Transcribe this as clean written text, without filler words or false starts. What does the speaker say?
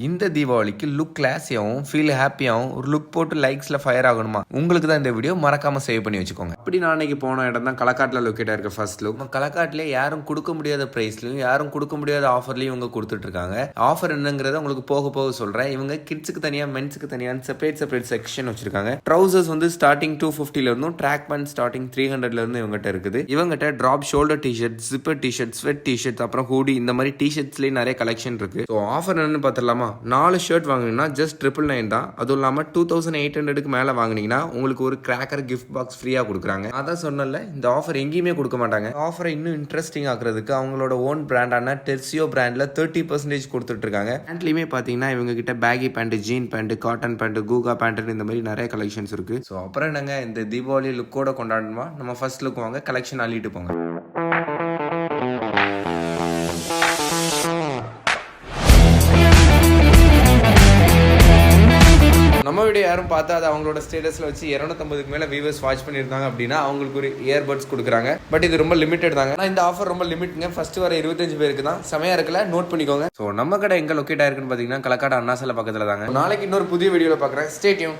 இந்த தீபாவளிக்கு look கிளாஸியாகவும் feel ஹாப்பியாகவும் ஒரு லுக் போட்டு லைக்ஸில் ஃபயர் ஆகணுமா? உங்களுக்கு தான் இந்த வீடியோ மறக்காமல் சேவ் பண்ணி வச்சுக்கோங்க. அப்படி நான் அன்றைக்கி போன இடம் தான் களக்காட்டில் லொக்கேட்டாக இருக்க ஃபர்ஸ்ட் லுக். களக்காட்டிலே யாரும் கொடுக்க முடியாத ப்ரைஸ்லையும் யாரும் கொடுக்க முடியாத ஆஃபர்லையும் இவங்க கொடுத்துட்ருக்காங்க. ஆஃபர் என்னங்கிறத உங்களுக்கு போக போக சொல்கிறேன். இவங்க கிட்ஸுக்கு தனியாக மென்ஸுக்கு தனியாக செப்பரேட் செக்ஷன் வச்சிருக்காங்க. ட்ரௌசர்ஸ் வந்து ஸ்டார்டிங் 250 இருந்தும் ட்ராக் பேண்ட் ஸ்டார்டிங் 300 இருந்து இவங்ககிட்ட இருக்குது. இவங்ககிட்ட drop shoulder T-shirt, zipper T-shirt, sweat T-shirt, அப்புறம் ஹூடி, இந்த மாதிரி டிஷர்ட்ஸ்லேயே நிறைய கலெக்ஷன் இருக்கு. ஸோ ஆஃபர் என்னன்னு பார்த்துடலாமா? 4 ஷர்ட் வாங்கினீங்கன்னா ஜஸ்ட் 999 தான். அதுவும் இல்லாமல் 2800க்கு மேலே வாங்கினீங்கன்னா உங்களுக்கு ஒரு கிராக்கர் கிஃப்ட் பாக்ஸ் ஃப்ரீயாக கொடுக்குறாங்க. அதான் சொன்னல, இந்த ஆஃபர் எங்கேயுமே கொடுக்க மாட்டாங்க. ஆஃபரை இன்னும் இன்ட்ரெஸ்டிங் ஆக்குறதுக்கு அவங்களோட ஓன் பிராண்டான டெர்சியோ பிராண்டில் 30% கொடுத்துட்டு இருக்காங்க. பேண்ட்லையுமே பார்த்தீங்கன்னா இவங்க கிட்ட baggy pant, jean pant, cotton pant, கூகா பேண்ட், இந்த மாதிரி நிறைய கலெக்ஷன்ஸ் இருக்கு. ஸோ அப்புறம் என்னங்க, இந்த தீபாவளி லுக்கோட கொண்டாடணுமா? நம்ம ஃபர்ஸ்ட் லுக் வாங்க, கலெக்ஷன் அள்ளிட்டு போங்க. நம்ம வீடியோ யாரும் பார்த்தா அதை அவங்களோட ஸ்டேட்டஸில் வச்சு 250க்கு மேலே வியூவர்ஸ் வாட்ச் பண்ணியிருந்தாங்க அப்படின்னா அவங்களுக்கு ஒரு இயர்பட்ஸ் கொடுக்குறாங்க. பட் இது ரொம்ப லிமிட்டட் தாங்க. ஆனால் இந்த ஆஃபர் ரொம்ப லிமிட்ங்க. ஃபர்ஸ்ட் வர 25 பேருக்கு தான். செமையா இருக்குல்ல? நோட் பண்ணிக்கோங்க. ஸோ நம்ம கடை எங்கே லொக்கேட் ஆயிருக்குன்னு பார்த்தீங்கன்னா களக்காடு அண்ணா சாலை பக்கத்தில் தாங்க. நாளைக்கு இன்னொரு புதிய வீடியோவில் பார்க்குறேன். Stay tune.